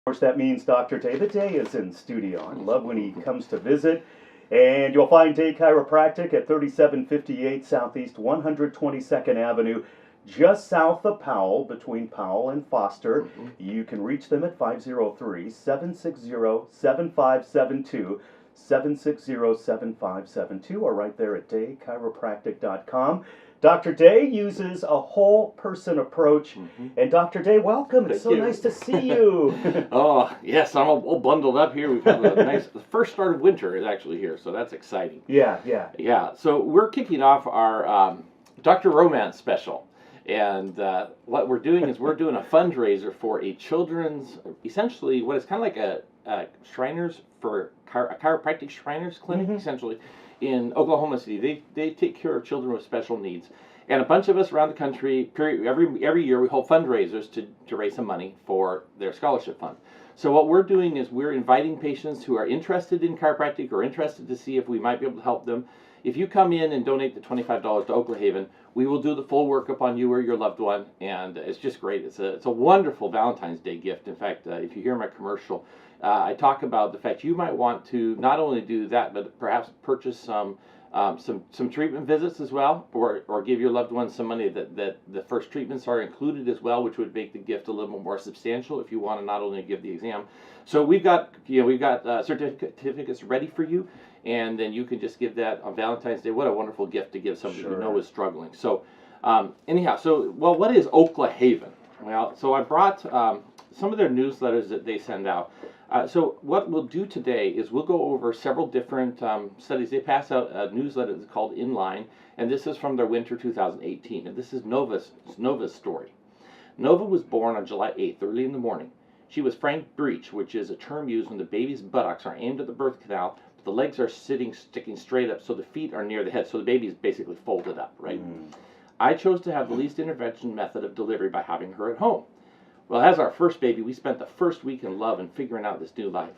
Of course, that means Dr. Day. The Day is in studio. I love when he comes to visit. And you'll find Day Chiropractic at 3758 Southeast 122nd Avenue, just south of Powell, between Powell and Foster. You can reach them at 503-760-7572, 760-7572, or right there at daychiropractic.com. Dr. Day uses a whole person approach. And Dr. Day, welcome. It's so nice to see you. Oh, yes, I'm all bundled up here. We've had the first start of winter is actually here, so that's exciting. Yeah. So we're kicking off our Dr. Romance special. And what we're doing is we're doing a fundraiser for a children's, essentially what is kind of like a Shriners for a chiropractic Shriners clinic, essentially, in Oklahoma City. They take care of children with special needs. And a bunch of us around the country, every year, we hold fundraisers to raise some money for their scholarship fund. So what we're doing is we're inviting patients who are interested in chiropractic or interested to see if we might be able to help them. If you come in and donate the $25 to Oklahaven, we will do the full workup on you or your loved one, and it's just great. It's a wonderful Valentine's Day gift. In fact, if you hear my commercial, I talk about the fact you might want to not only do that, but perhaps purchase some treatment visits as well, or give your loved one some money that the first treatments are included as well, which would make the gift a little more substantial if you want to not only give the exam. So we've got certificates ready for you, and then you can just give that on Valentine's Day. What a wonderful gift to give somebody who know is struggling. So what is Oklahaven? Well, so I brought some of their newsletters that they send out. So what we'll do today is we'll go over several different studies. They pass out a newsletter that's called Inline, and this is from their winter 2018. And this is Nova's story. Nova was born on July 8th, early in the morning. She was frank breech, which is a term used when the baby's buttocks are aimed at the birth canal, but the legs are sticking straight up, so the feet are near the head, so the baby is basically folded up, right? I chose to have the least intervention method of delivery by having her at home. Well, as our first baby, we spent the first week in love and figuring out this new life.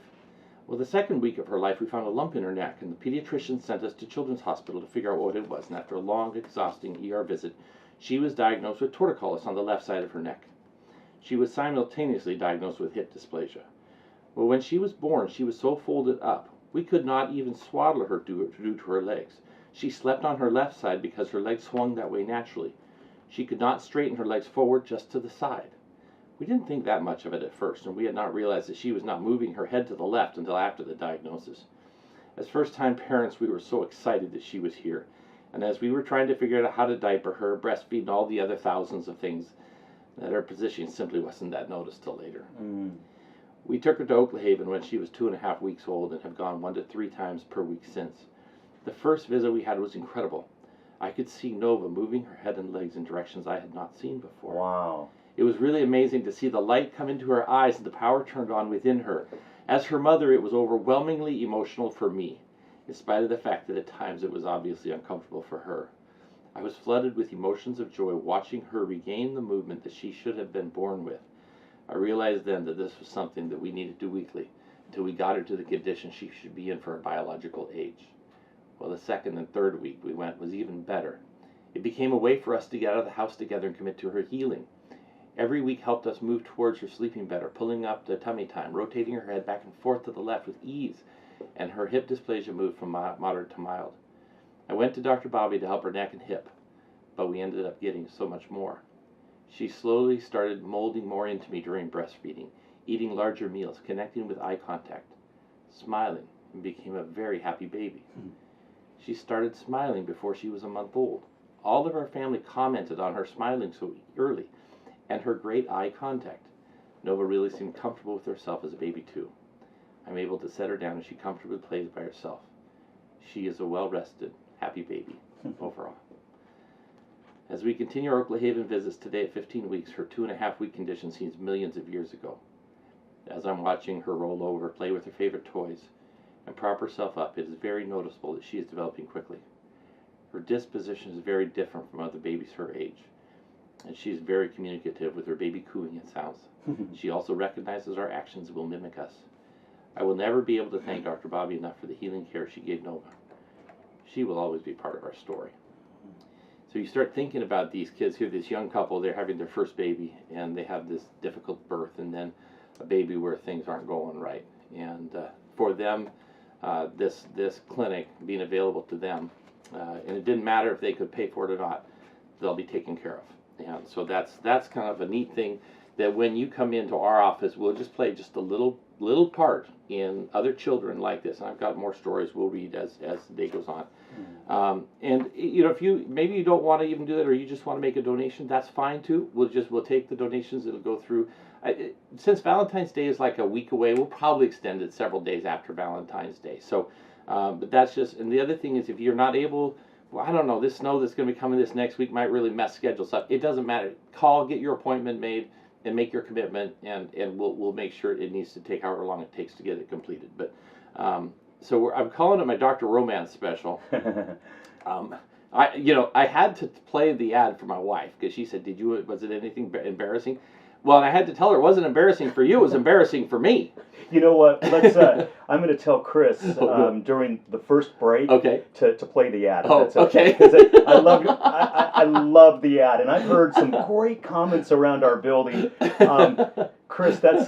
Well, the second week of her life, we found a lump in her neck, and the pediatrician sent us to Children's Hospital to figure out what it was. And after a long, exhausting ER visit, she was diagnosed with torticollis on the left side of her neck. She was simultaneously diagnosed with hip dysplasia. Well, when she was born, she was so folded up, we could not even swaddle her due to her legs. She slept on her left side because her legs swung that way naturally. She could not straighten her legs forward, just to the side. We didn't think that much of it at first, and we had not realized that she was not moving her head to the left until after the diagnosis. As first-time parents, we were so excited that she was here, and as we were trying to figure out how to diaper her, breastfeed, and all the other thousands of things, that her position simply wasn't that noticed till later. We took her to Oklahaven when she was 2.5 weeks old and have gone 1 to 3 times per week since. The first visit we had was incredible. I could see Nova moving her head and legs in directions I had not seen before. Wow. It was really amazing to see the light come into her eyes and the power turned on within her. As her mother, it was overwhelmingly emotional for me, in spite of the fact that at times it was obviously uncomfortable for her. I was flooded with emotions of joy watching her regain the movement that she should have been born with. I realized then that this was something that we needed to do weekly, until we got her to the condition she should be in for her biological age. Well, the second and third week we went was even better. It became a way for us to get out of the house together and commit to her healing. Every week helped us move towards her sleeping better, pulling up the tummy time, rotating her head back and forth to the left with ease, and her hip dysplasia moved from moderate to mild. I went to Dr. Bobby to help her neck and hip, but we ended up getting so much more. She slowly started molding more into me during breastfeeding, eating larger meals, connecting with eye contact, smiling, and became a very happy baby. She started smiling before she was a month old. All of our family commented on her smiling so early, and her great eye contact. Nova really seemed comfortable with herself as a baby too. I'm able to set her down and she comfortably plays by herself. She is a well-rested, happy baby overall. As we continue our Oklahaven visits today at 15 weeks, her 2.5-week condition seems millions of years ago. As I'm watching her roll over, play with her favorite toys, and prop herself up, it is very noticeable that she is developing quickly. Her disposition is very different from other babies her age, and she is very communicative with her baby cooing and sounds. She also recognizes our actions and will mimic us. I will never be able to thank Dr. Bobby enough for the healing care she gave Nova. She will always be part of our story. So you start thinking about these kids here, this young couple, they're having their first baby, and they have this difficult birth, and then a baby where things aren't going right. And for them, this clinic being available to them, and it didn't matter if they could pay for it or not, they'll be taken care of. And so that's kind of a neat thing, that when you come into our office, we'll just play just a little part in other children like this. And I've got more stories we'll read as the day goes on. And if maybe you don't want to even do that, or you just want to make a donation, that's fine too. We'll take the donations. It'll go through. Since Valentine's Day is like a week away, we'll probably extend it several days after Valentine's Day. So, but that's just. And the other thing is, if you're not able, well, I don't know, this snow that's going to be coming this next week might really mess schedules up. It doesn't matter. Call, get your appointment made, and make your commitment, and we'll make sure it needs to take however long it takes to get it completed. But so I'm calling it my Dr. Romance special. I had to play the ad for my wife because she said, was it anything embarrassing? Well, and I had to tell her it wasn't embarrassing for you, it was embarrassing for me. You know what? Let's. I'm going to tell Chris during the first break to play the ad. Oh, okay. I love I love the ad, and I've heard some great comments around our building. Chris, that's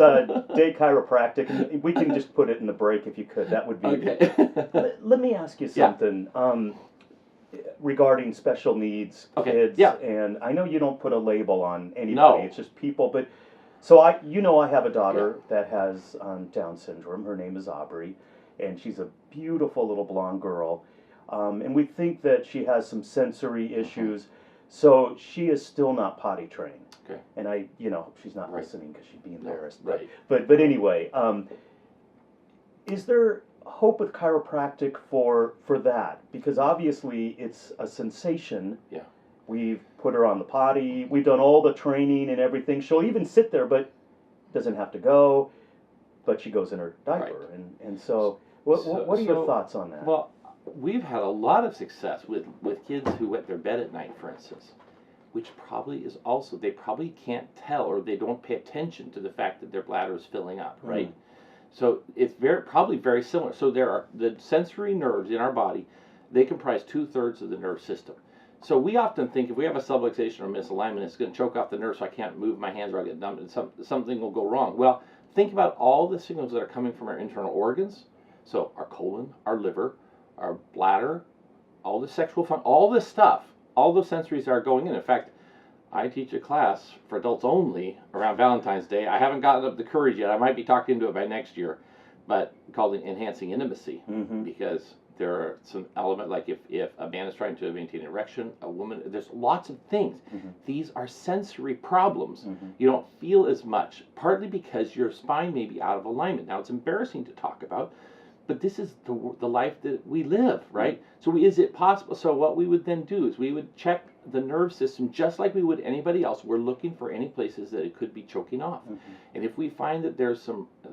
Day Chiropractic, and we can just put it in the break if you could. That would be. Okay. Let me ask you something. Yeah. Regarding special needs kids, and I know you don't put a label on anybody, it's just people, but so I have a daughter that has Down syndrome. Her name is Aubrey, and she's a beautiful little blonde girl, and we think that she has some sensory issues, so she is still not potty trained. Okay. And I she's not listening because she'd be embarrassed. Right. But anyway, is there hope with chiropractic for that? Because obviously it's a sensation. Yeah. We've put her on the potty. We've done all the training and everything. She'll even sit there, but doesn't have to go. But she goes in her diaper, and so what are your thoughts on that? Well, we've had a lot of success with kids who wet their bed at night, for instance, which probably is also, they probably can't tell, or they don't pay attention to the fact that their bladder is filling up, right? So it's probably very similar. So there are the sensory nerves in our body. They comprise 2/3 of the nerve system. So we often think if we have a subluxation or misalignment, it's going to choke off the nerve, so I can't move my hands, or I get numb, and something will go wrong. Well, think about all the signals that are coming from our internal organs. So our colon, our liver, our bladder, all the sexual fun, all this stuff, all those sensories are going in. In fact, I teach a class for adults only around Valentine's Day. I haven't gotten up the courage yet. I might be talking into it by next year, but called Enhancing Intimacy, because there are some element, like if a man is trying to maintain an erection, a woman, there's lots of things. These are sensory problems. You don't feel as much, partly because your spine may be out of alignment. Now, it's embarrassing to talk about, but this is the life that we live, right? So is it possible? So what we would then do is we would check the nerve system just like we would anybody else. We're looking for any places that it could be choking off. And if we find that there's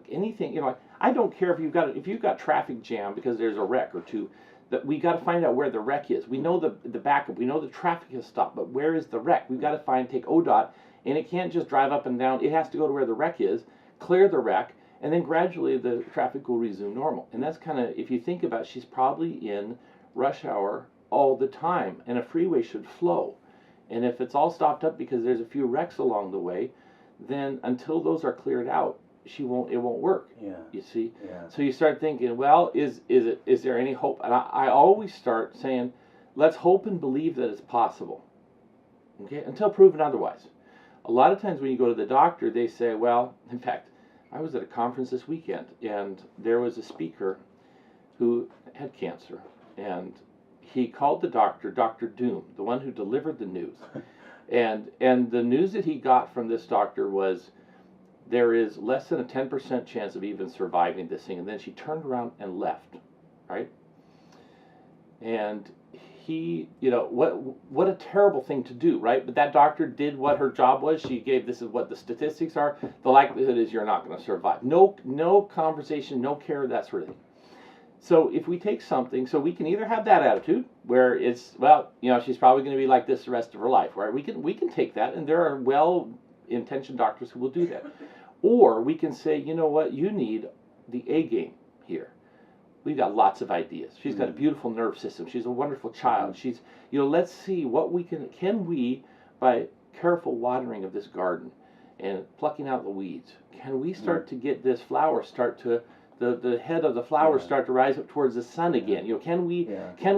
anything, I don't care if you've got traffic jam because there's a wreck or two, that we got to find out where the wreck is. We know the backup, we know the traffic has stopped, but where is the wreck? We've got to take ODOT, and it can't just drive up and down. It has to go to where the wreck is, clear the wreck, and then gradually the traffic will resume normal. And that's kind of, if you think about it, she's probably in rush hour all the time, and a freeway should flow. And if it's all stopped up because there's a few wrecks along the way, then until those are cleared out, it won't work. Yeah. You see? Yeah. So you start thinking, well, is there any hope? And I always start saying, let's hope and believe that it's possible. Okay? Until proven otherwise. A lot of times when you go to the doctor, they say, well, in fact, I was at a conference this weekend, and there was a speaker who had cancer, and he called the doctor Dr. Doom, the one who delivered the news. and the news that he got from this doctor was, there is less than a 10% chance of even surviving this thing. And then she turned around and left, right? And he, what a terrible thing to do, right? But that doctor did what her job was. She gave, this is what the statistics are. The likelihood is you're not going to survive. No conversation, no care, that sort of thing. So if we take something, so we can either have that attitude where it's, well, she's probably going to be like this the rest of her life, right? We can take that, and there are well-intentioned doctors who will do that. Or we can say, you know what, you need the A game here. We've got lots of ideas. She's got a beautiful nerve system. She's a wonderful child. She's, let's see what we can we, by careful watering of this garden and plucking out the weeds, can we start to get this flower start to, the head of the flower start to rise up towards the sun again? You know, can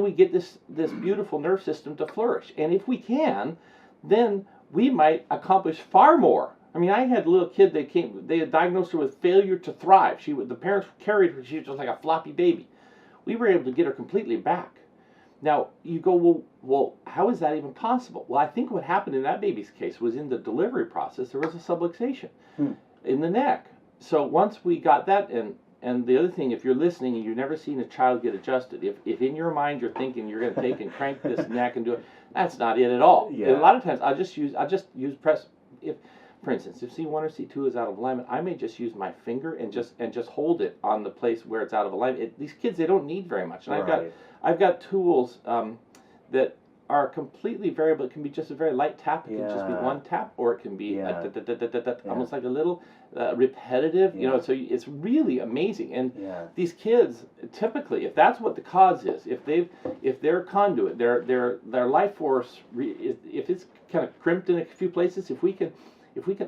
we get this beautiful nerve system to flourish? And if we can, then we might accomplish far more. I mean, I had a little kid they had diagnosed her with failure to thrive. The parents carried her, she was just like a floppy baby. We were able to get her completely back. Now, you go, well, how is that even possible? Well, I think what happened in that baby's case was in the delivery process, there was a subluxation in the neck. So once we got that, and the other thing, if you're listening and you've never seen a child get adjusted, if in your mind you're thinking you're going to take and crank this neck and do it, that's not it at all. Yeah. And a lot of times I'll just use press. If, for instance, if C1 or C2 is out of alignment, I may just use my finger and just hold it on the place where it's out of alignment. These kids, they don't need very much. And I've got tools that are completely variable. It can be just a very light tap. It can just be one tap, or it can be almost like a little repetitive. You know, so it's really amazing. And these kids, typically, if that's what the cause is, if their conduit, their life force, if it's kind of crimped in a few places, if we can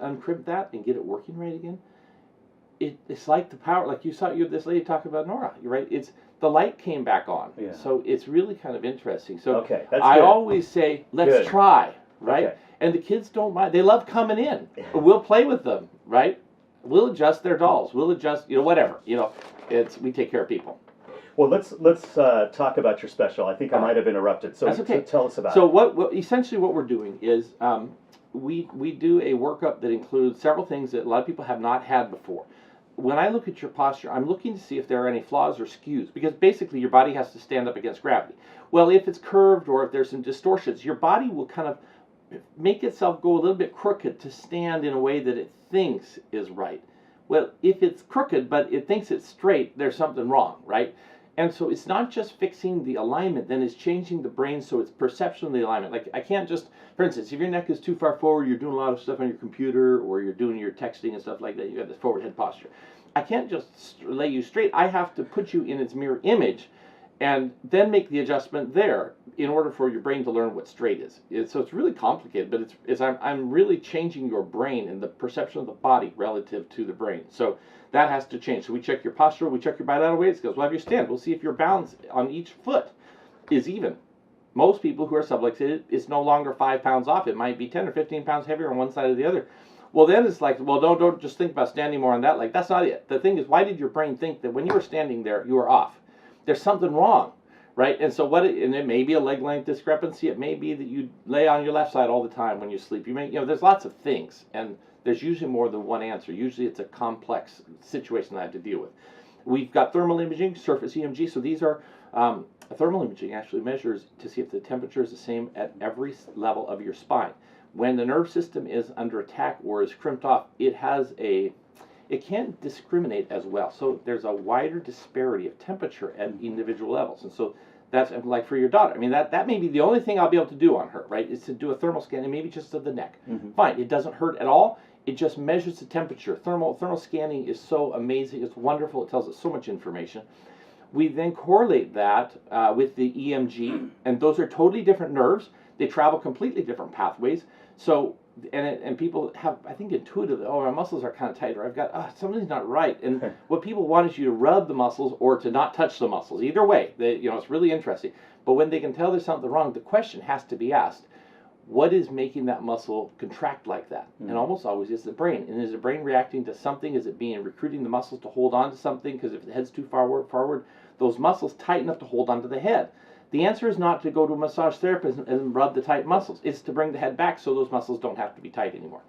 uncrimp that and get it working right again, it's like the power, like you saw this lady talking about Nora, right? It's the light came back on. Yeah. So it's really kind of interesting. So I always say, let's try, right? Okay. And the kids don't mind. They love coming in. We'll play with them, right? We'll adjust their dolls. We'll adjust, whatever. We take care of people. Well, let's talk about your special. I think I might have interrupted. So, that's okay. So tell us about it. So what essentially what we're doing is we do a workup that includes several things that a lot of people have not had before. When I look at your posture, I'm looking to see if there are any flaws or skews, because basically your body has to stand up against gravity. Well, if it's curved or if there's some distortions, your body will kind of make itself go a little bit crooked to stand in a way that it thinks is right. Well, if it's crooked but it thinks it's straight, there's something wrong, right? And so it's not just fixing the alignment, then it's changing the brain so it's perception of the alignment. Like I can't just, for instance, if your neck is too far forward, you're doing a lot of stuff on your computer or you're doing your texting and stuff like that, you have this forward head posture. I can't just lay you straight. I have to put you in its mirror image and then make the adjustment there in order for your brain to learn what straight is. So it's really complicated, but I'm really changing your brain and the perception of the body relative to the brain. So that has to change. So we check your posture, we check your bilateral weight skills. We'll have your stand. We'll see if your balance on each foot is even. Most people who are subluxated, it's no longer 5 pounds off. It might be 10 or 15 pounds heavier on one side or the other. Well, then it's like, well, don't just think about standing more on that. Like, that's not it. The thing is, why did your brain think that when you were standing there, you were off? There's something wrong, right? And so and it may be a leg length discrepancy. It may be that you lay on your left side all the time when you sleep. There's lots of things, and there's usually more than one answer. Usually it's a complex situation that I have to deal with. We've got thermal imaging, surface EMG. So these are, thermal imaging actually measures to see if the temperature is the same at every level of your spine. When the nerve system is under attack or is crimped off, it can't discriminate as well. So there's a wider disparity of temperature at individual levels. And so that's like for your daughter. I mean, that may be the only thing I'll be able to do on her, right? Is to do a thermal scan and maybe just of the neck. Fine, it doesn't hurt at all. It just measures the temperature. Thermal scanning is so amazing. It's wonderful. It tells us so much information. We then correlate that with the EMG, and those are totally different nerves. They travel completely different pathways. So, and people have, I think, intuitively, my muscles are kind of tight, or I've got, something's not right. And what people want is you to rub the muscles or to not touch the muscles. Either way, it's really interesting. But when they can tell there's something wrong, the question has to be asked, what is making that muscle contract like that? And almost always it's the brain. And is the brain reacting to something? Is it recruiting the muscles to hold on to something? Because if the head's too far forward, those muscles tighten up to hold onto the head. The answer is not to go to a massage therapist and rub the tight muscles. It's to bring the head back so those muscles don't have to be tight anymore.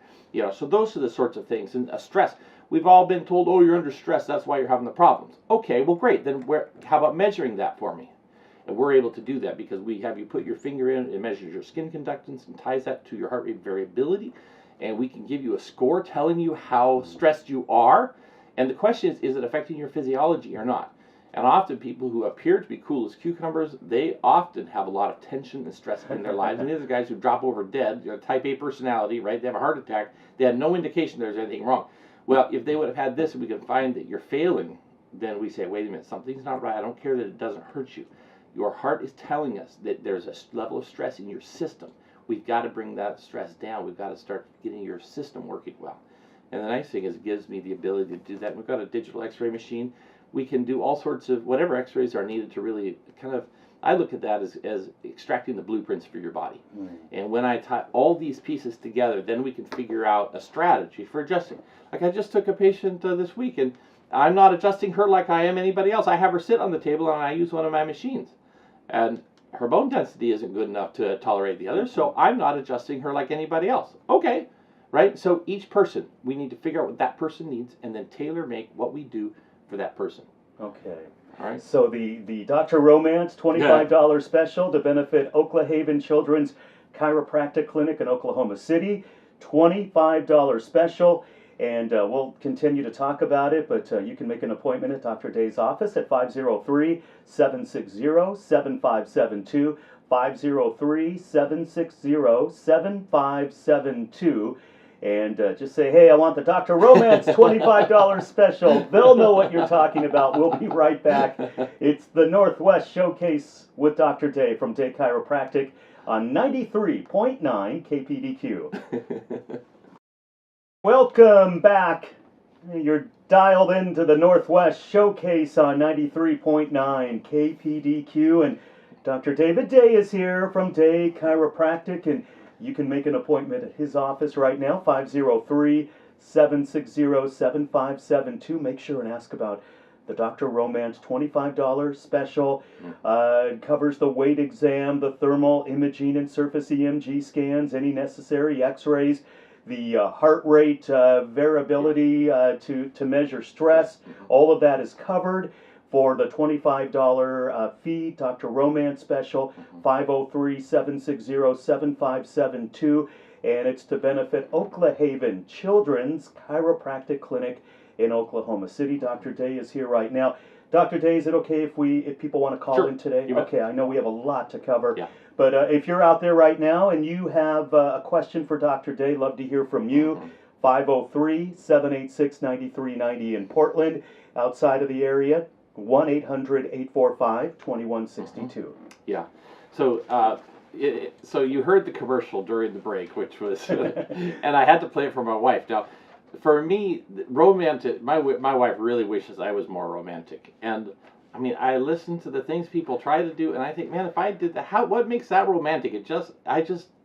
So those are the sorts of things. And stress. We've all been told, you're under stress, that's why you're having the problems. Okay, well, great. Then how about measuring that for me? And we're able to do that because we have you put your finger in, it measures your skin conductance and ties that to your heart rate variability. And we can give you a score telling you how stressed you are. And the question is it affecting your physiology or not? And often people who appear to be cool as cucumbers, they often have a lot of tension and stress in their lives. And these are guys who drop over dead, type A personality, right? They have a heart attack. They had no indication there's anything wrong. Well, if they would have had this and we can find that you're failing, then we say, wait a minute, something's not right. I don't care that it doesn't hurt you. Your heart is telling us that there's a level of stress in your system. We've got to bring that stress down. We've got to start getting your system working well. And the nice thing is it gives me the ability to do that. We've got a digital x-ray machine. We can do all sorts of whatever x-rays are needed to really kind of, I look at that as extracting the blueprints for your body. And when I tie all these pieces together, then we can figure out a strategy for adjusting. Like I just took a patient this week, and I'm not adjusting her like I am anybody else. I have her sit on the table and I use one of my machines. And her bone density isn't good enough to tolerate the other, so I'm not adjusting her like anybody else. Okay, right? So each person, we need to figure out what that person needs and then tailor make what we do for that person. Okay. All right. So the Dr. Romance $25 special to benefit Oklahaven Children's Chiropractic Clinic in Oklahoma City, $25 special. And we'll continue to talk about it, but you can make an appointment at Dr. Day's office at 503-760-7572, 503-760-7572. And just say, hey, I want the Dr. Romance $25 special. They'll know what you're talking about. We'll be right back. It's the Northwest Showcase with Dr. Day from Day Chiropractic on 93.9 KPDQ. Welcome back. You're dialed into the Northwest Showcase on 93.9 KPDQ, and Dr. David Day is here from Day Chiropractic, and you can make an appointment at his office right now, 503-760-7572. Make sure and ask about the Dr. Romance $25 special. It covers the weight exam, the thermal imaging and surface EMG scans, any necessary x-rays, the heart rate variability to measure stress. All of that is covered for the $25 fee. Dr. Romance special, 503-760-7572. And it's to benefit Oklahaven Children's Chiropractic Clinic in Oklahoma City. Dr. Day is here right now. Dr. Day, is it okay if people want to call in today? Okay, I know we have a lot to cover. Yeah. But if you're out there right now and you have a question for Dr. Day, love to hear from you. 503-786-9390 in Portland. Outside of the area, 1-800-845-2162. Yeah. So so you heard the commercial during the break, which was, and I had to play it for my wife. Now, for me, romantic. My wife really wishes I was more romantic, and I mean, I listen to the things people try to do, and I think, man, if I did that, what makes that romantic?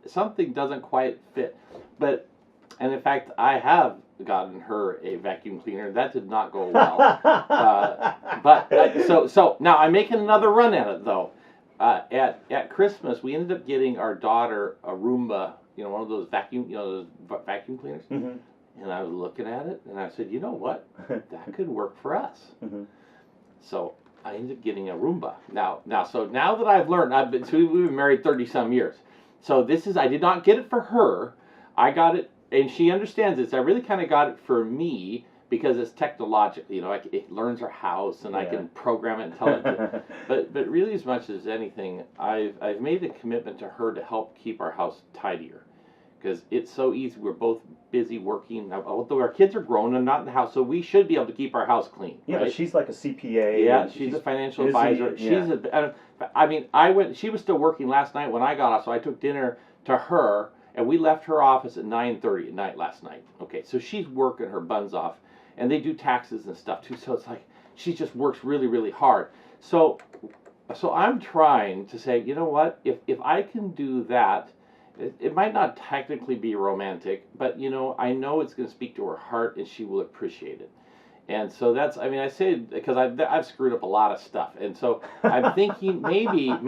Something doesn't quite fit. And in fact, I have gotten her a vacuum cleaner. That did not go well. So now I'm making another run at it though. At Christmas, we ended up getting our daughter a Roomba, one of those vacuum cleaners. Mm-hmm. And I was looking at it, and I said, you know what? That could work for us. Mm-hmm. So I ended up getting a Roomba. Now that I've learned, we've been married 30-some years. So I did not get it for her. I got it, and she understands this. I really kind of got it for me because it's technological. It learns our house, and I can program it and tell it to. But really, as much as anything, I've made a commitment to her to help keep our house tidier. Because it's so easy. We're both busy working. Although our kids are grown and not in the house, so we should be able to keep our house clean. Yeah, right? But she's like a CPA. Yeah, she's a financial advisor. Yeah. She was still working last night when I got off, so I took dinner to her, and we left her office at 9:30 at night last night. Okay, so she's working her buns off, and they do taxes and stuff too, so it's like she just works really, really hard. So I'm trying to say, you know what, if I can do that, it might not technically be romantic, but I know it's going to speak to her heart, and she will appreciate it. And so I say it because I've screwed up a lot of stuff, and so I'm thinking maybe so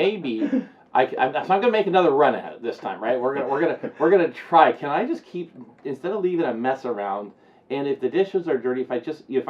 I'm going to make another run at it this time, right? We're gonna try. Can I just keep, instead of leaving a mess around, and if the dishes are dirty, if I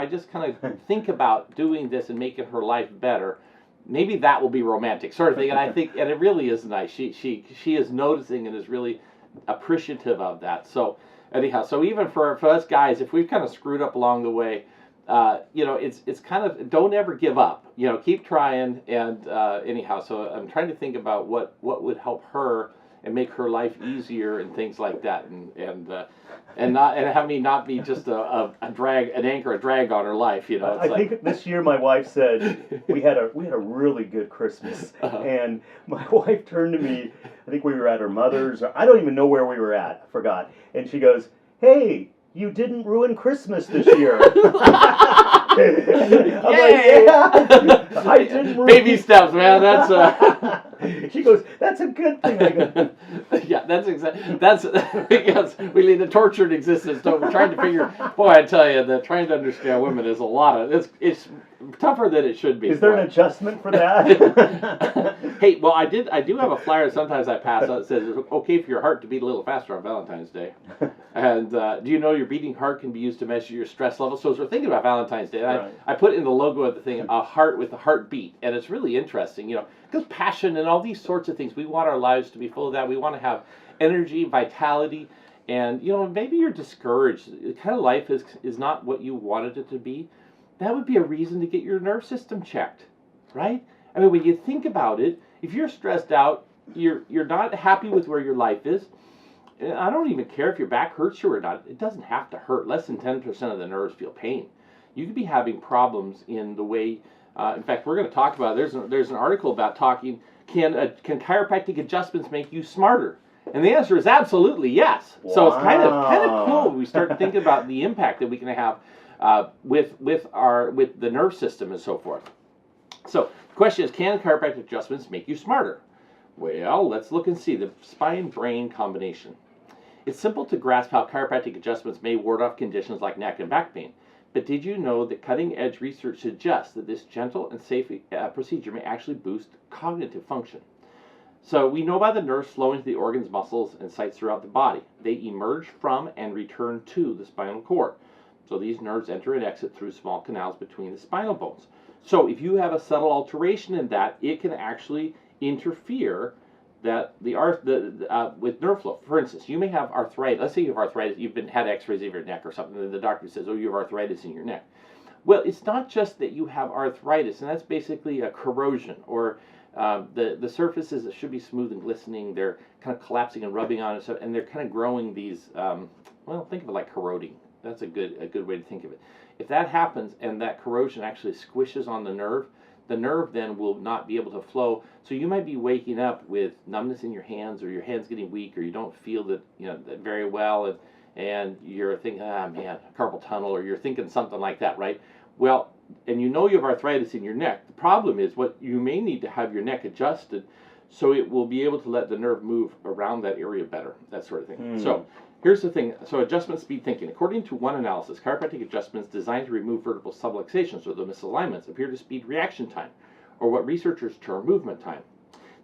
just kind of think about doing this and making her life better, maybe that will be romantic, sort of thing. And I think, and it really is nice. She is noticing and is really appreciative of that. So anyhow, so even for us guys, if we've kind of screwed up along the way, it's kind of, don't ever give up. Keep trying. And anyhow, so I'm trying to think about what would help her and make her life easier and things like that, and have me not be just a drag on her life. I think this year my wife said we had a really good Christmas, and my wife turned to me. I think we were at her mother's, or I don't even know where we were at. I forgot. And she goes, "Hey, you didn't ruin Christmas this year. I'm Yay! like, yeah, I didn't ruin Baby steps, man. That's She goes, that's a good thing. I go, yeah, that's exactly. That's because we lead a tortured existence. So we're trying to figure. Boy, I tell you, that trying to understand women is a lot of. It's tougher than it should be. is there an adjustment for that? Hey, well, I do have a flyer. Sometimes I pass out that says it's okay for your heart to beat a little faster on Valentine's Day. And do you know your beating heart can be used to measure your stress level? So as we're thinking about Valentine's Day, Right. I put in the logo of the thing a heart with a heartbeat, and it's really interesting. You know, because passion and all these sorts of things. We want our lives to be full of that. We want to have energy, vitality, and you know, maybe you're discouraged. The kind of life is not what you wanted it to be. That would be a reason to get your nerve system checked, right? I mean, when you think about it, if you're stressed out, you're not happy with where your life is. And I don't even care if your back hurts you or not. It doesn't have to hurt. Less than 10% of the nerves feel pain. You could be having problems in the way. In fact, we're going to talk about. There's an article about talking. Can chiropractic adjustments make you smarter? And the answer is absolutely yes. Wow. So it's kind of cool when we start thinking about the impact that we can have with the nerve system and so forth. So the question is, can chiropractic adjustments make you smarter? Well, let's look and see the spine-brain combination. It's simple to grasp how chiropractic adjustments may ward off conditions like neck and back pain. But did you know that cutting-edge research suggests that this gentle and safe procedure may actually boost cognitive function? So we know by the nerves flowing to the organs, muscles, and sites throughout the body. They emerge from and return to the spinal cord. So these nerves enter and exit through small canals between the spinal bones. So if you have a subtle alteration in that, it can actually interfere with nerve flow. For instance, you may have arthritis. Let's say you have arthritis. You've had X-rays of your neck or something, and the doctor says, "Oh, you have arthritis in your neck." Well, it's not just that you have arthritis, and that's basically a corrosion, or the surfaces that should be smooth and glistening, they're kind of collapsing and rubbing on it, and they're kind of growing these. Well, think of it like corroding. That's a good way to think of it. If that happens and that corrosion actually squishes on the nerve then will not be able to flow. So you might be waking up with numbness in your hands, or your hands getting weak, or you don't feel that very well, and you're thinking, man, carpal tunnel, or you're thinking something like that, right? Well, and you know you have arthritis in your neck. The problem is what you may need to have your neck adjusted so it will be able to let the nerve move around that area better, that sort of thing. So here's the thing. So adjustment speed thinking. According to one analysis, chiropractic adjustments designed to remove vertebral subluxations, or the misalignments, appear to speed reaction time, or what researchers term movement time.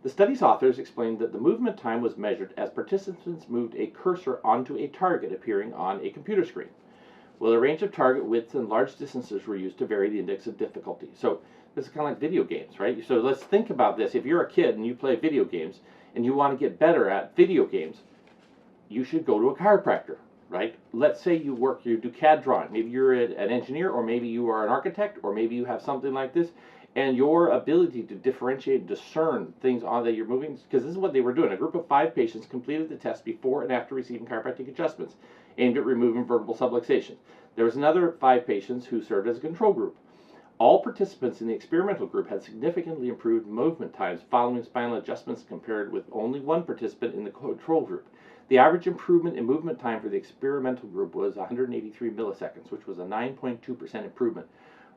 The study's authors explained that the movement time was measured as participants moved a cursor onto a target appearing on a computer screen. Well, a range of target widths and large distances were used to vary the index of difficulty. So this is kind of like video games, right? So let's think about this. If you're a kid and you play video games and you want to get better at video games, you should go to a chiropractor, right? Let's say you do CAD drawing. Maybe you're an engineer, or maybe you are an architect, or maybe you have something like this, and your ability to differentiate and discern things on that you're moving, because this is what they were doing. A group of 5 patients completed the test before and after receiving chiropractic adjustments aimed at removing vertebral subluxation. There was another 5 patients who served as a control group. All participants in the experimental group had significantly improved movement times following spinal adjustments compared with only 1 participant in the control group. The average improvement in movement time for the experimental group was 183 milliseconds, which was a 9.2% improvement,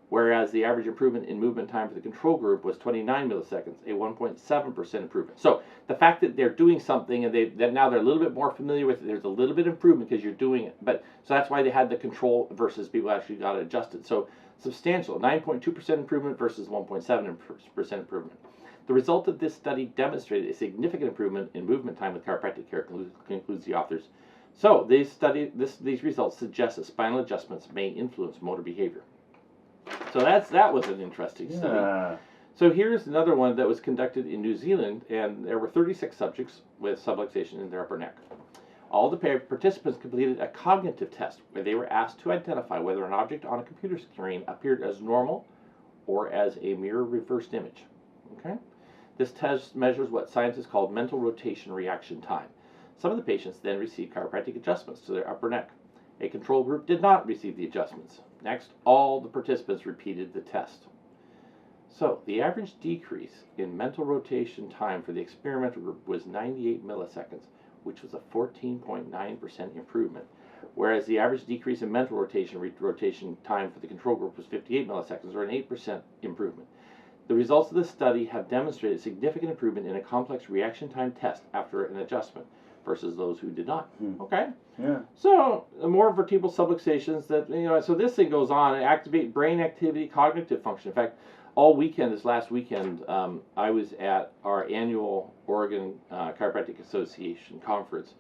whereas the average improvement in movement time for the control group was 29 milliseconds, a 1.7% improvement. So the fact that they're doing something and that now they're a little bit more familiar with it, there's a little bit of improvement because you're doing it. So that's why they had the control versus people actually got it adjusted. So substantial, 9.2% improvement versus 1.7% improvement. The result of this study demonstrated a significant improvement in movement time with chiropractic care, concludes the authors. So these results suggest that spinal adjustments may influence motor behavior. So that was an interesting study. So here's another one that was conducted in New Zealand, and there were 36 subjects with subluxation in their upper neck. All the participants completed a cognitive test where they were asked to identify whether an object on a computer screen appeared as normal or as a mirror reversed image. Okay? This test measures what scientists call mental rotation reaction time. Some of the patients then received chiropractic adjustments to their upper neck. A control group did not receive the adjustments. Next, all the participants repeated the test. So, the average decrease in mental rotation time for the experimental group was 98 milliseconds, which was a 14.9% improvement, whereas the average decrease in mental rotation time for the control group was 58 milliseconds, or an 8% improvement. The results of this study have demonstrated significant improvement in a complex reaction time test after an adjustment versus those who did not. Okay? Yeah. So, more vertebral subluxations that, so this thing goes on and activate brain activity, cognitive function. In fact, all weekend, this last weekend, I was at our annual Oregon Chiropractic Association conference,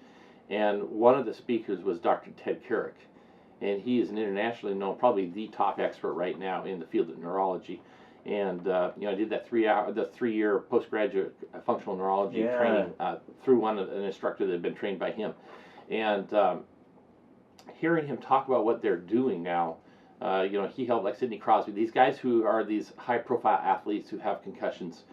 and one of the speakers was Dr. Ted Carrick, and he is an internationally known, probably the top expert right now in the field of neurology. And I did that 3-year postgraduate functional neurology training through an instructor that had been trained by him, and hearing him talk about what they're doing now. He helped like Sidney Crosby, these guys who are these high-profile athletes who have concussions.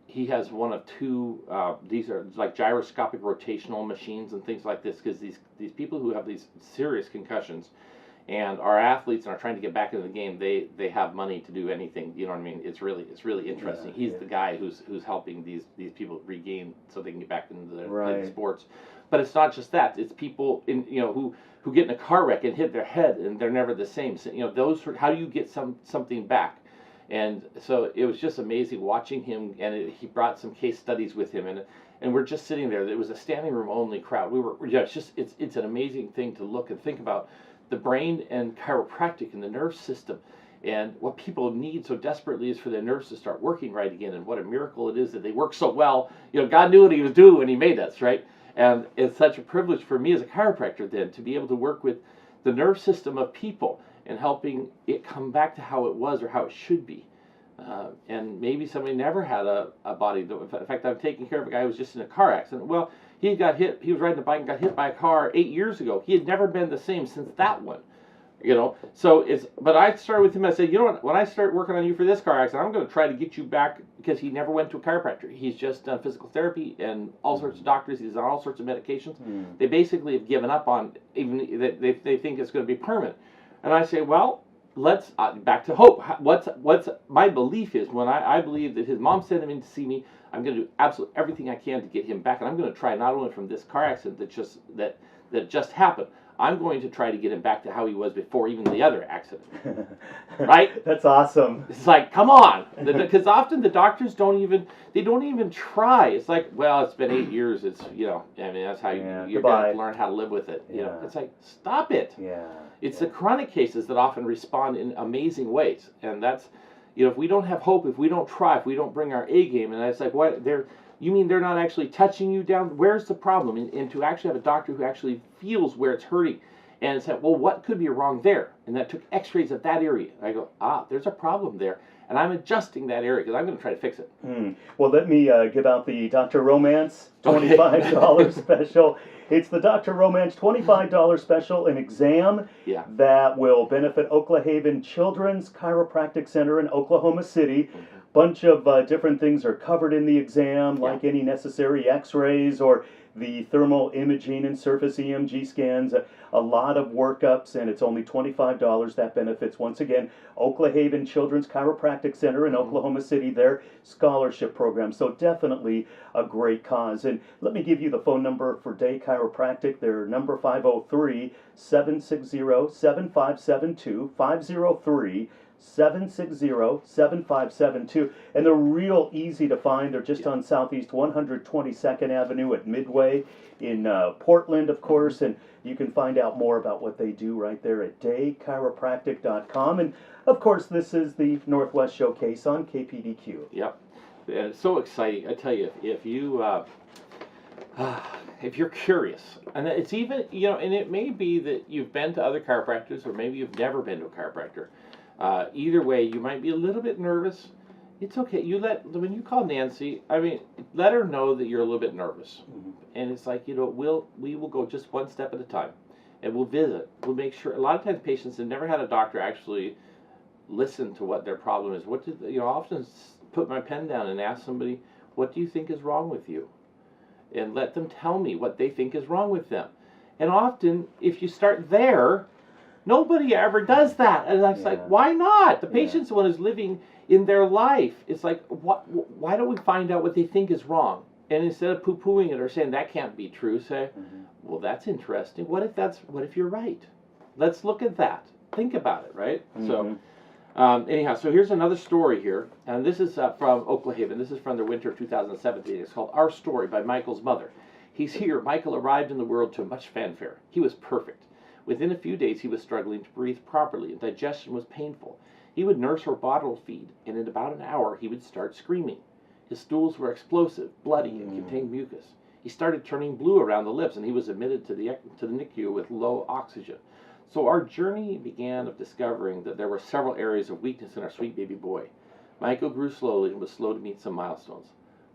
He has one of two. These are like gyroscopic rotational machines and things like this, because these people who have these serious concussions and are athletes and are trying to get back into the game, they have money to do anything. You know what I mean? It's really interesting. He's the guy who's helping these people regain so they can get back into the sports. But it's not just that. It's people who get in a car wreck and hit their head and they're never the same. So, how do you get something back? And so it was just amazing watching him, and he brought some case studies with him, and we're just sitting there. It was a standing room only crowd. It's an amazing thing to look and think about the brain and chiropractic and the nerve system, and what people need so desperately is for their nerves to start working right again, and what a miracle it is that they work so well. God knew what he was doing when he made us, right? And it's such a privilege for me as a chiropractor then to be able to work with the nerve system of people and helping it come back to how it was or how it should be. And maybe somebody never had a body. In fact, I'm taking care of a guy who was just in a car accident. Well, he got hit. He was riding a bike and got hit by a car 8 years ago. He had never been the same since that one. So but I started with him. I said, when I start working on you for this car accident, I'm going to try to get you back, because he never went to a chiropractor. He's just done physical therapy and all sorts of doctors. He's on all sorts of medications. They basically have given up on, even they think it's going to be permanent. And I say, well, let's back to hope. What's my belief is, when I believe that his mom sent him in to see me, I'm going to do absolutely everything I can to get him back, and I'm going to try not only from this car accident that just happened. I'm going to try to get him back to how he was before even the other accident. Right? That's awesome. It's like, come on, because often the doctors don't even try. It's like, well, it's been 8 years. It's that's how you're going to learn how to live with it. It's like, stop it. It's the chronic cases that often respond in amazing ways, and that's, if we don't have hope, if we don't try, if we don't bring our A game, and it's like, what you mean they're not actually touching you down? Where's the problem? And to actually have a doctor who actually feels where it's hurting and said, well, what could be wrong there? And that took x-rays of that area. And I go, there's a problem there. And I'm adjusting that area because I'm going to try to fix it. Well, let me give out the Dr. Romance $25 special. It's the Dr. Romance $25 special, an exam that will benefit Oklahaven Children's Chiropractic Center in Oklahoma City. Bunch of different things are covered in the exam, like any necessary x-rays or the thermal imaging and surface EMG scans, a lot of workups, and it's only $25. That benefits, once again, Oklahaven Children's Chiropractic Center in Oklahoma City, their scholarship program. So definitely a great cause. And let me give you the phone number for Day Chiropractic. Their number 503-760-7572, 503-760-7572, and they're real easy to find. They're just on Southeast 122nd Avenue at Midway in Portland, of course, and you can find out more about what they do right there at daychiropractic.com. And of course, this is the Northwest Showcase on KPDQ. Yep, it's so exciting. I tell you, if you're curious, and it's even, and it may be that you've been to other chiropractors, or maybe you've never been to a chiropractor. Either way, you might be a little bit nervous. It's okay. When you call Nancy, let her know that you're a little bit nervous. And it's like, we will go just one step at a time, and we'll visit. We'll make sure. A lot of times patients have never had a doctor actually listen to what their problem is. I often put my pen down and ask somebody, what do you think is wrong with you? And let them tell me what they think is wrong with them. And often, if you start there, nobody ever does that. And it's like, why not? The patient's the one who's living in their life. It's like, why don't we find out what they think is wrong? And instead of poo-pooing it or saying that can't be true, say, well, that's interesting. What if you're right? Let's look at that. Think about it, right? So anyhow, so here's another story here, and this is from Oklahaven. This is from the winter of 2017. It's called Our Story by Michael's Mother. He's here. Michael arrived in the world to much fanfare. He was perfect. Within a few days, he was struggling to breathe properly, and digestion was painful. He would nurse or bottle feed, and in about an hour, he would start screaming. His stools were explosive, bloody, and contained mucus. He started turning blue around the lips, and he was admitted to the NICU with low oxygen. So our journey began of discovering that there were several areas of weakness in our sweet baby boy. Michael grew slowly and was slow to meet some milestones.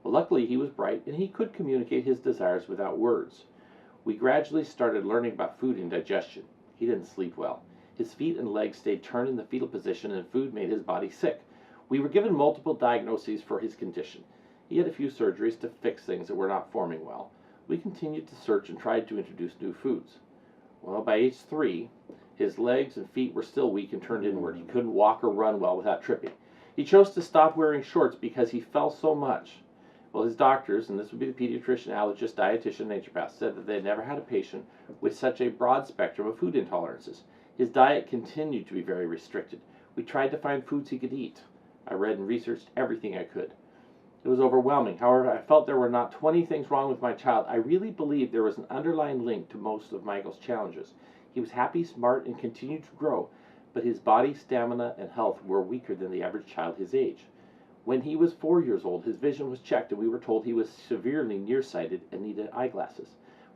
Well, luckily, he was bright, and he could communicate his desires without words. We gradually started learning about food and digestion. He didn't sleep well. His feet and legs stayed turned in the fetal position, and food made his body sick. We were given multiple diagnoses for his condition. He had a few surgeries to fix things that were not forming well. We continued to search and tried to introduce new foods. Well, by age 3, his legs and feet were still weak and turned inward. He couldn't walk or run well without tripping. He chose to stop wearing shorts because he fell so much. Well, his doctors, and this would be the pediatrician, allergist, dietitian, naturopath, said that they had never had a patient with such a broad spectrum of food intolerances. His diet continued to be very restricted. We tried to find foods he could eat. I read and researched everything I could. It was overwhelming. However, I felt there were not 20 things wrong with my child. I really believed there was an underlying link to most of Michael's challenges. He was happy, smart, and continued to grow, but his body, stamina, and health were weaker than the average child his age. When he was 4 years old, his vision was checked, and we were told he was severely nearsighted and needed eyeglasses.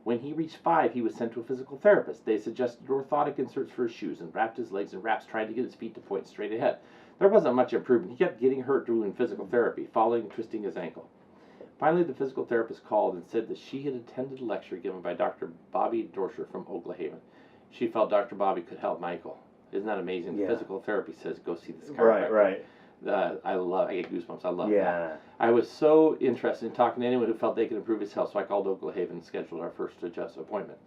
When he reached 5, he was sent to a physical therapist. They suggested orthotic inserts for his shoes and wrapped his legs in wraps, trying to get his feet to point straight ahead. There wasn't much improvement. He kept getting hurt doing physical therapy, falling and twisting his ankle. Finally, the physical therapist called and said that she had attended a lecture given by Dr. Bobby Dorsher from Oklahaven. She felt Dr. Bobby could help Michael. Isn't that amazing? Yeah. The physical therapy says, go see this chiropractor. Right. I get goosebumps. I love that. I was so interested in talking to anyone who felt they could improve his health, so I called Oklahaven and scheduled our first appointment.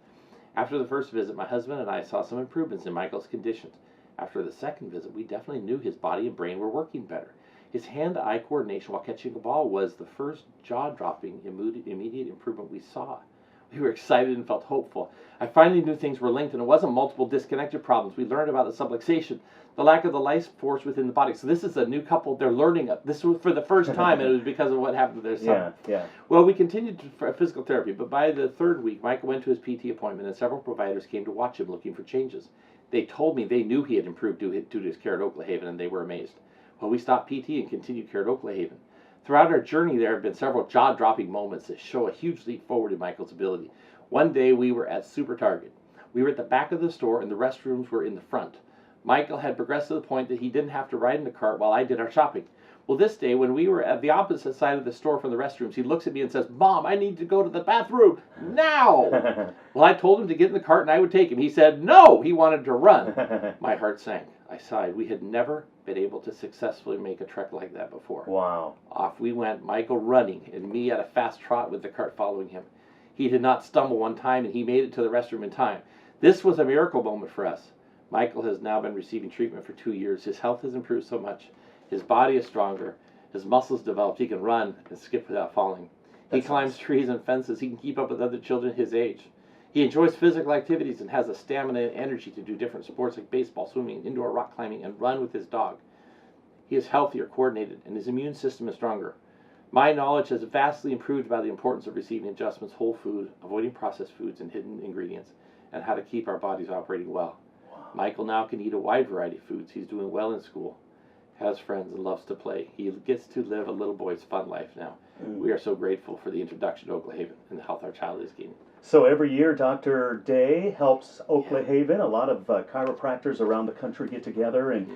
After the first visit, my husband and I saw some improvements in Michael's conditions. After the second visit, we definitely knew his body and brain were working better. His hand-eye coordination while catching a ball was the first jaw-dropping, immediate improvement we saw. We were excited and felt hopeful. I finally knew things were linked, and it wasn't multiple disconnected problems. We learned about the subluxation, the lack of the life force within the body. So this is a new couple. They're learning. This was for the first time, and it was because of what happened to their son. Yeah. Well, we continued physical therapy, but by the third week, Michael went to his PT appointment, and several providers came to watch him looking for changes. They told me they knew he had improved due to his care at Oklahaven, and they were amazed. Well, we stopped PT and continued care at Oklahaven. Throughout our journey, there have been several jaw-dropping moments that show a huge leap forward in Michael's ability. One day, we were at Super Target. We were at the back of the store, and the restrooms were in the front. Michael had progressed to the point that he didn't have to ride in the cart while I did our shopping. Well, this day, when we were at the opposite side of the store from the restrooms, he looks at me and says, "Mom, I need to go to the bathroom now." Well, I told him to get in the cart and I would take him. He said no, he wanted to run. My heart sank. I sighed. We had never been able to successfully make a trek like that before. Wow. Off we went, Michael running and me at a fast trot with the cart following him. He did not stumble one time, and he made it to the restroom in time. This was a miracle moment for us. Michael has now been receiving treatment for 2 years. His health has improved so much. His body is stronger. His muscles developed. He can run and skip without falling. He climbs trees and fences. He can keep up with other children his age. He enjoys physical activities and has the stamina and energy to do different sports like baseball, swimming, indoor rock climbing, and run with his dog. He is healthier, coordinated, and his immune system is stronger. My knowledge has vastly improved by the importance of receiving adjustments, whole food, avoiding processed foods and hidden ingredients, and how to keep our bodies operating well. Michael now can eat a wide variety of foods. He's doing well in school, has friends, and loves to play. He gets to live a little boy's fun life now. We are so grateful for the introduction to Oklahaven and the health our child is gaining. So every year, Dr. Day helps Oklahaven. A lot of chiropractors around the country get together, and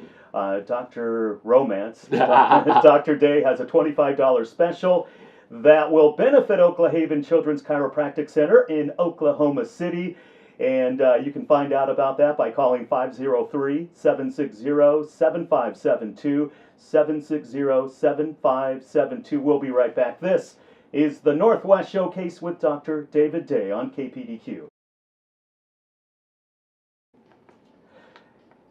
Dr. Romance, Dr. Day has a $25 special that will benefit Oklahaven Children's Chiropractic Center in Oklahoma City. And you can find out about that by calling 503-760-7572, 760-7572. We'll be right back. This is the Northwest Showcase with Dr. David Day on KPDQ.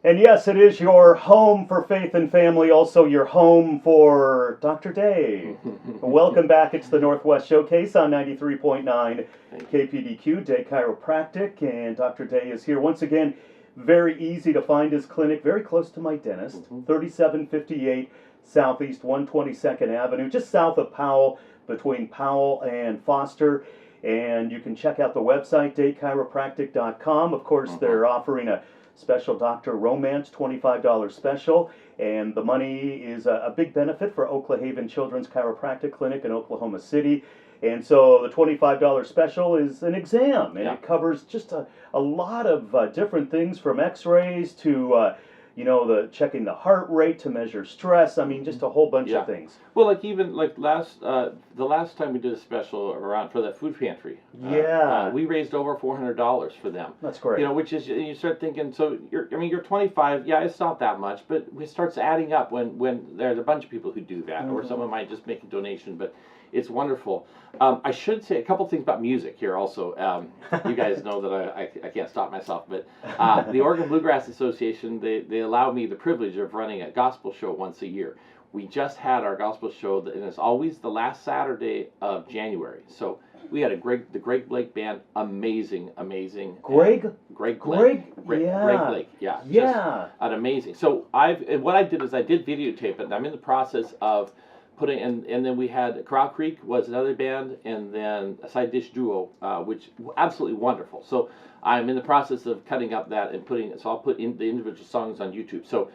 And yes, it is your home for faith and family, also your home for Dr. Day. Welcome back. It's the Northwest Showcase on 93.9 KPDQ, Day Chiropractic, and Dr. Day is here once again. Very easy to find his clinic, very close to my dentist, 3758 Southeast 122nd Avenue, just south of Powell, between Powell and Foster. And you can check out the website, daychiropractic.com. Of course, they're offering a special Dr. Romance $25 special, and the money is a big benefit for Oklahaven Children's Chiropractic Clinic in Oklahoma City. And so the $25 special is an exam, and it covers just a lot of different things, from x-rays to the checking the heart rate to measure stress. I mean, just a whole bunch of things. Well, like even like the last time we did a special around for the food pantry. We raised over $400 for them. That's great. You know, which is, you start thinking, so you're 25. Yeah, it's not that much, but it starts adding up when there's a bunch of people who do that, or someone might just make a donation. But it's wonderful. I should say a couple things about music here also. You guys know that I can't stop myself, but the Oregon Bluegrass Association, they allow me the privilege of running a gospel show once a year. We just had our gospel show, and it's always the last Saturday of January. So we had the Greg Blake Band, amazing. Greg Blake, yeah. Yeah. An amazing. So what I did is I did videotape it, and I'm in the process of putting, and then we had Corral Creek was another band, and then a side dish duo, which absolutely wonderful. So I'm in the process of cutting up that and so I'll put in the individual songs on YouTube. So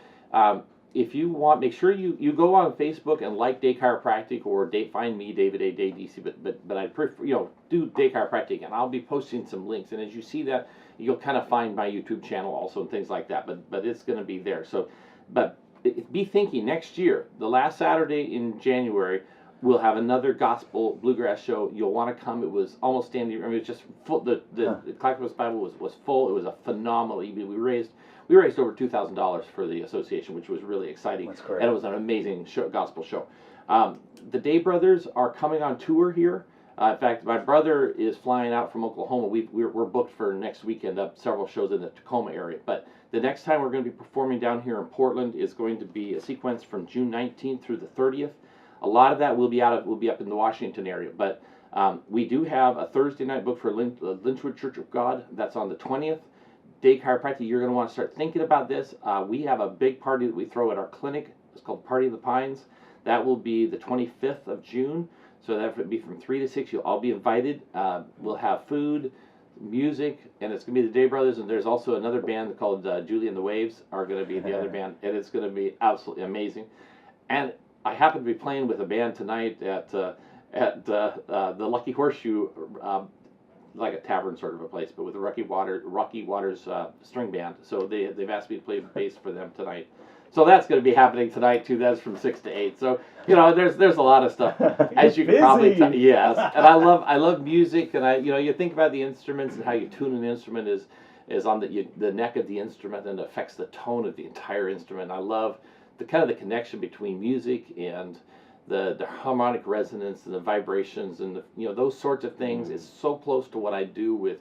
if you want, make sure you go on Facebook and like Day Chiropractic, or find me, David A. Day DC, but I prefer, do Day Chiropractic, and I'll be posting some links, and as you see that, you'll kind of find my YouTube channel also and things like that, but it's going to be there. So, but be thinking next year, the last Saturday in January, we'll have another gospel bluegrass show. You'll want to come. It was almost standing. I mean, it was just full. The Clackamas Bible was full. It was a phenomenal evening. We raised over $2,000 for the association, which was really exciting. That's great. And it was an amazing gospel show. The Day Brothers are coming on tour here. In fact, my brother is flying out from Oklahoma. We're booked for next weekend up several shows in the Tacoma area. But the next time we're going to be performing down here in Portland is going to be a sequence from June 19th through the 30th. A lot of that will be up in the Washington area. But we do have a Thursday night book for Lynchwood Church of God. That's on the 20th. Day Chiropractic, you're going to want to start thinking about this. We have a big party that we throw at our clinic. It's called Party of the Pines. That will be the 25th of June. So that would be from 3 to 6. You'll all be invited. We'll have food, music, and it's going to be the Day Brothers. And there's also another band called Julie and the Waves are going to be the other band. And it's going to be absolutely amazing. And I happen to be playing with a band tonight at the Lucky Horseshoe, like a tavern sort of a place, but with the Rocky Waters string band. So they've asked me to play bass for them tonight. So that's going to be happening tonight too. That's from 6 to 8. So there's a lot of stuff, as you can probably tell. Yes, and I love music, and you think about the instruments and how you tune an instrument is on the neck of the instrument, and it affects the tone of the entire instrument. I love the connection between music and the harmonic resonance and the vibrations and those sorts of things is so close to what I do with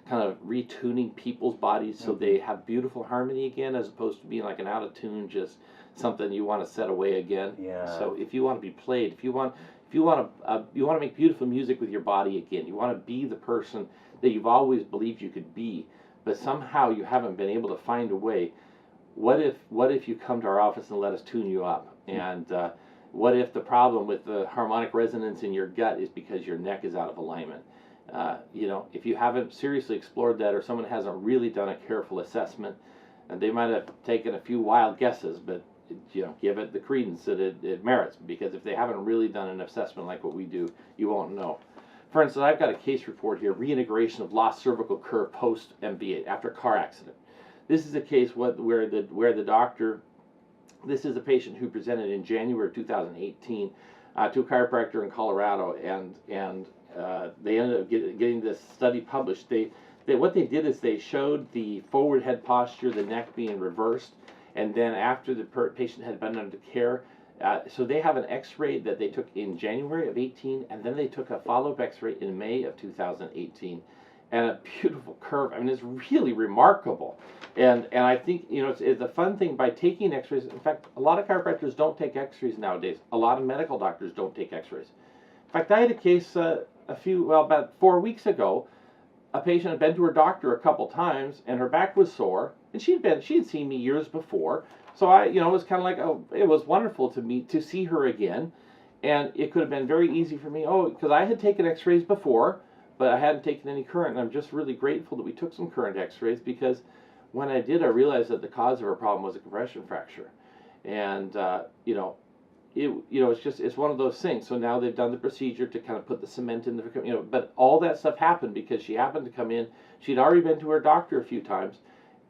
kind of retuning people's bodies so they have beautiful harmony again, as opposed to being like an out of tune, just something you want to set away again. Yeah. So if you want to be played, if you want to make beautiful music with your body again, you want to be the person that you've always believed you could be, but somehow you haven't been able to find a way. What if you come to our office and let us tune you up? And what if the problem with the harmonic resonance in your gut is because your neck is out of alignment? If you haven't seriously explored that, or someone hasn't really done a careful assessment, and they might have taken a few wild guesses, but give it the credence that it merits, because if they haven't really done an assessment like what we do, you won't know. For instance, I've got a case report here: reintegration of lost cervical curve post MV8 after car accident. This is a case where the doctor, this is a patient who presented in January 2018 to a chiropractor in Colorado, and they ended up getting this study published. What they did is they showed the forward head posture, the neck being reversed, and then after the patient had been under care, so they have an X-ray that they took in January of 18, and then they took a follow-up X-ray in May of 2018, and a beautiful curve. I mean, it's really remarkable. And I think, it's a fun thing by taking x-rays. In fact, a lot of chiropractors don't take x-rays nowadays. A lot of medical doctors don't take x-rays. In fact, I had a case about 4 weeks ago. A patient had been to her doctor a couple times, and her back was sore, and she had seen me years before. So it was kind of like, it was wonderful to see her again, and it could have been very easy for me. Because I had taken x-rays before, but I hadn't taken any current, and I'm just really grateful that we took some current x-rays, because when I did, I realized that the cause of her problem was a compression fracture. And, it's one of those things. So now they've done the procedure to kind of put the cement in the, but all that stuff happened because she happened to come in. She'd already been to her doctor a few times.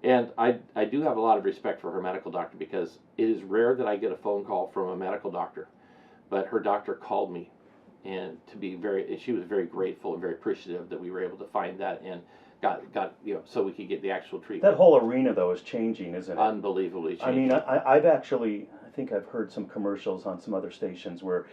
And I do have a lot of respect for her medical doctor, because it is rare that I get a phone call from a medical doctor. But her doctor called me, and she was very grateful and very appreciative that we were able to find that and got so we could get the actual treatment. That whole arena, though, is changing, isn't it? Unbelievably changing. I mean, I think I've heard some commercials on some other stations where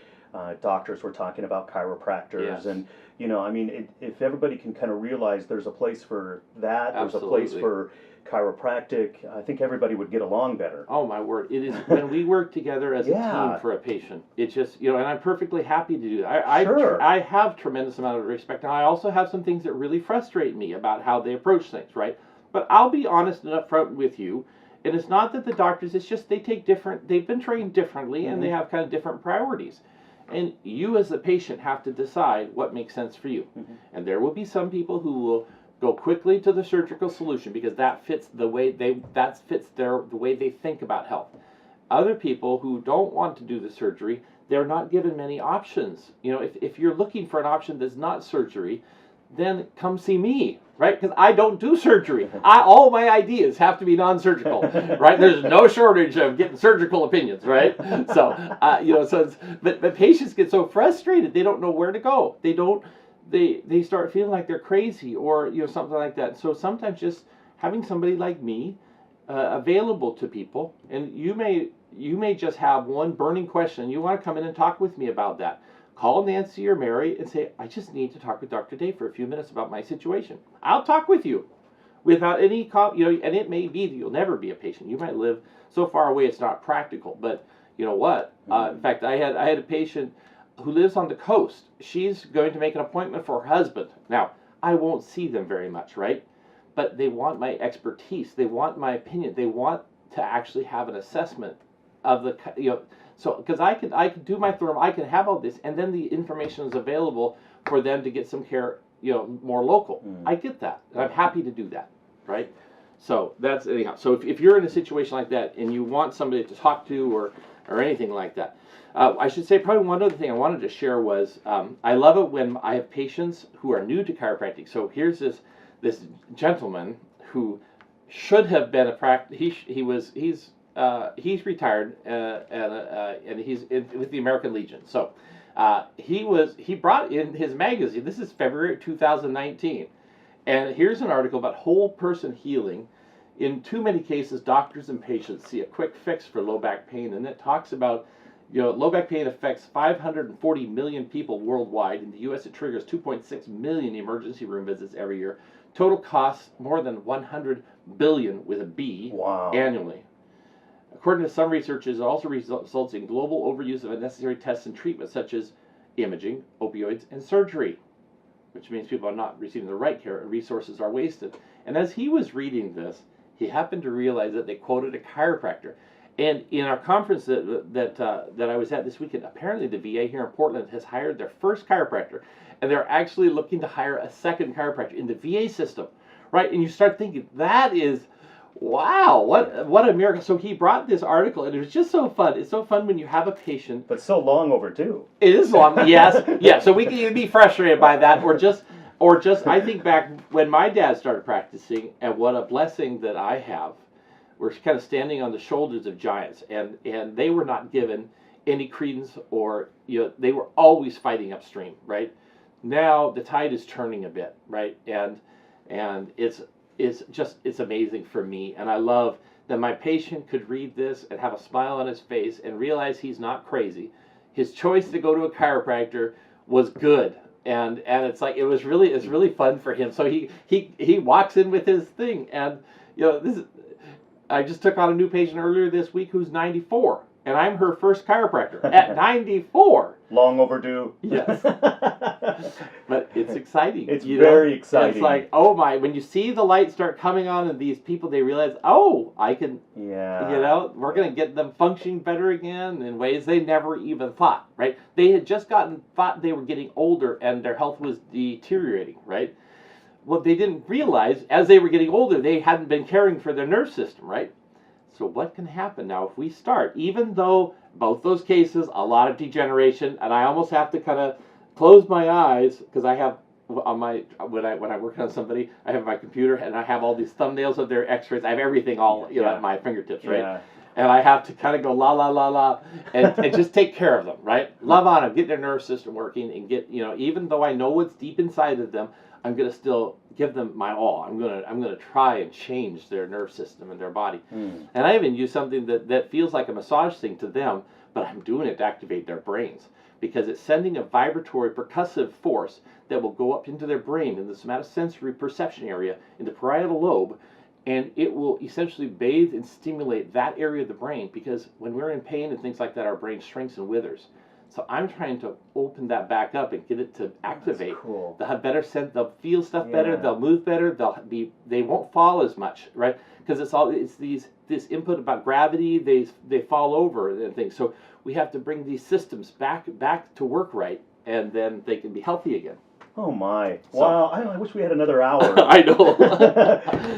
doctors were talking about chiropractors. Yes. And, if everybody can kind of realize there's a place for that, there's Absolutely. a place for chiropractic, I think everybody would get along better. Oh, my word. It is when we work together as a team for a patient. It's just, and I'm perfectly happy to do that. Sure. I have tremendous amount of respect. Now, I also have some things that really frustrate me about how they approach things, right? But I'll be honest and upfront with you. And it's not that the doctors, it's just they've been trained differently, and they have kind of different priorities. And you as the patient have to decide what makes sense for you. Mm-hmm. And there will be some people who will go quickly to the surgical solution because that fits the way the way they think about health. Other people who don't want to do the surgery, they're not given many options. If you're looking for an option that's not surgery, then come see me, right? Because I don't do surgery. All my ideas have to be non-surgical, right? There's no shortage of getting surgical opinions, right? So, but patients get so frustrated, they don't know where to go. They start feeling like they're crazy or, something like that. So sometimes just having somebody like me available to people, and you may just have one burning question. You want to come in and talk with me about that. Call Nancy or Mary and say, I just need to talk with Dr. Dave for a few minutes about my situation. I'll talk with you without any, and it may be that you'll never be a patient. You might live so far away it's not practical. But you know what? In fact, I had a patient who lives on the coast. She's going to make an appointment for her husband. Now, I won't see them very much, right? But they want my expertise. They want my opinion. They want to actually have an assessment of the, so, because I can do my thermal, I can have all this, and then the information is available for them to get some care, more local. I get that, and I'm happy to do that, right? So that's anyhow. So if you're in a situation like that and you want somebody to talk to or anything like that, I should say probably one other thing I wanted to share was I love it when I have patients who are new to chiropractic. So here's this gentleman who should have been he's retired and he's with the American Legion. So he brought in his magazine. This is February 2019, and here's an article about whole person healing. In too many cases, doctors and patients see a quick fix for low back pain, and it talks about low back pain affects 540 million people worldwide. In the U.S., it triggers 2.6 million emergency room visits every year. Total costs more than 100 billion with a B annually. According to some researchers, it also results in global overuse of unnecessary tests and treatments such as imaging, opioids, and surgery, which means people are not receiving the right care and resources are wasted. And as he was reading this, he happened to realize that they quoted a chiropractor. And in our conference that I was at this weekend, apparently the VA here in Portland has hired their first chiropractor, and they're actually looking to hire a second chiropractor in the VA system, right? And you start thinking, that is, wow, what a miracle. So he brought this article, and it was just so fun. It's so fun when you have a patient. But so long overdue. It is long, yes. Yeah, so we can either be frustrated by that or just I think back when my dad started practicing, and what a blessing that I have. We're kind of standing on the shoulders of giants, and they were not given any credence or, they were always fighting upstream, right? Now the tide is turning a bit, right? And it's amazing for me, and I love that my patient could read this and have a smile on his face and realize he's not crazy. His choice to go to a chiropractor was good, and it's like it's really fun for him. So he walks in with his thing, and this is, I just took on a new patient earlier this week who's 94, and I'm her first chiropractor at 94. Long overdue. Yes. But it's exciting. It's very exciting. It's like, oh my, when you see the light start coming on and these people, they realize, oh, I can, we're going to get them functioning better again in ways they never even thought, right? They had just thought they were getting older and their health was deteriorating, right? What they didn't realize, as they were getting older, they hadn't been caring for their nerve system, right? So what can happen now if we start, even though both those cases, a lot of degeneration, and I almost have to kind of close my eyes because I have on my, when I work on somebody, I have my computer and I have all these thumbnails of their x-rays. I have everything all at my fingertips, right? Yeah. And I have to kind of go la la la la and just take care of them, right? Love on them, get their nerve system working, and get, even though I know what's deep inside of them, I'm gonna still give them my all. I'm gonna try and change their nerve system and their body. And I even use something that feels like a massage thing to them, but I'm doing it to activate their brains, because it's sending a vibratory percussive force that will go up into their brain in the somatosensory perception area in the parietal lobe, and it will essentially bathe and stimulate that area of the brain, because when we're in pain and things like that, our brain shrinks and withers. So I'm trying to open that back up and get it to activate. That's cool. They'll have better sense. They'll feel stuff better. They'll move better. They won't fall as much, right? Because it's this input about gravity. They fall over and things. So we have to bring these systems back to work right, and then they can be healthy again. Oh my! Wow! I wish we had another hour. I know.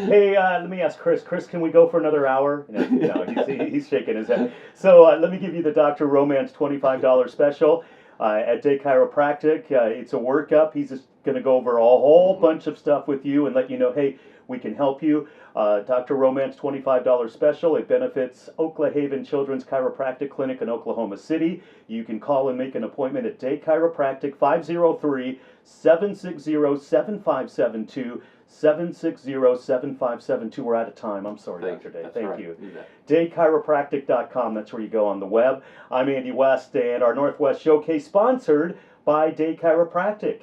Hey, let me ask Chris. Chris, can we go for another hour? No, he's shaking his head. So let me give you the Dr. Romance $25 special at Day Chiropractic. It's a workup. He's just going to go over a whole bunch of stuff with you and let you know, hey, we can help you. Dr. Romance $25 special. It benefits Oklahoma Haven Children's Chiropractic Clinic in Oklahoma City. You can call and make an appointment at Day Chiropractic 503-760-7572. 760-7572. We're out of time. I'm sorry, Dr. Day. Thank you. DayChiropractic.com. That's where you go on the web. I'm Andy West, and our Northwest Showcase sponsored by Day Chiropractic.